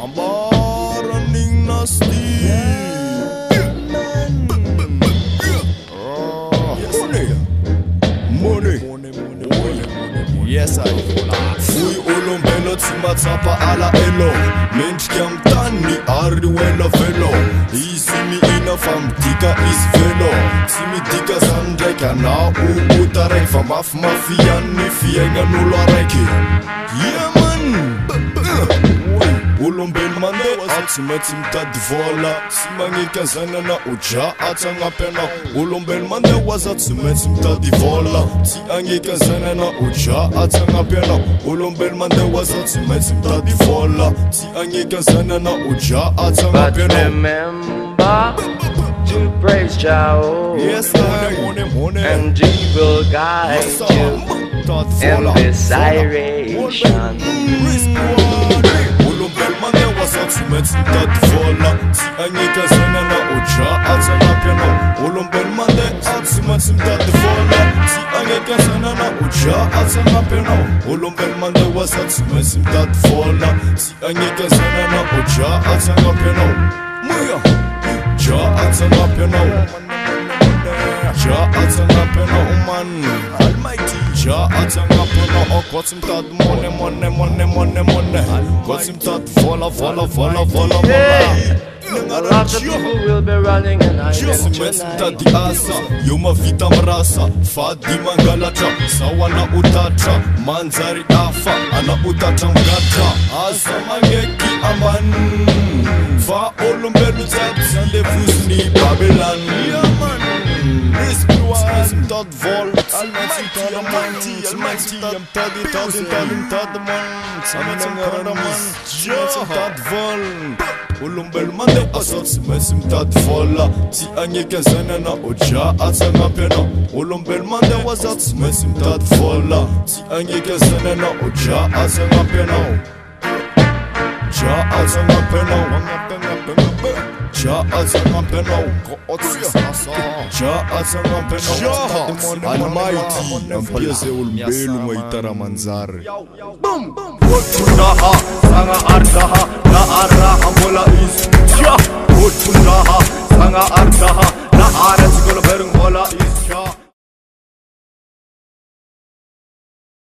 Ambar running nasty. Yes, I fui olombelo tsy matsapa ala elo mendrika amy tany ary oela velo izy mihina fa midika izy velo tsy midika zany ndraiky anao ota raiky fa mafimafy ihany fiaignan'olo araiky man olombelo mandeha tsy maintsy mitady vola sy magneky zanana oja atsagnampy anao olombelo mandeha hoaza tsy maintsy mitady vola tsy agneky zanana oja atsagnampy anao olombelo mandeha hoaza tsy maintsy mitady vola tsy agneky zanana oja atsagnampy anao. Remember to praise Jah, yes, and He will guide you in this direction. Tsy maintsy mitady vola tsy agneky zanana oja atsagnampy anao olombelo mandeha tsy maintsy mitady vola tsy agneky zanana oja atsagnampy anao olombelo mandeha hoaza tsy maintsy mitady vola tsy agneky zanana oja atsagnampy anao muya ja atsagnampy anao ja atsagnampy anao man almighty ja atsagnampy anao koa tsy mitady mone koa tsy mitady vola A lot of people will be running and hiding tonight. Tadi asa, io mavita mirasa fady mangalatra sao ana utatra manjary afa ana utatra mgatra asa magneky aman fa olombelo jiaby zandevoziny Babylon mitady vola tsy maintsy mitady vola olombelo mandeha asa tsy maintsy mitady vola tsy agneky zanana oja atsagnampy anao olombelo mandeha hoaza tsy maintsy mitady vola tsy agneky zanana oja atsagnampy anao ja atsagnampy anao ja atsagnampy anao ja atsagnampy anao almighty ampia zay olombelo mahita raha manjary Tunaha, sanga arkaha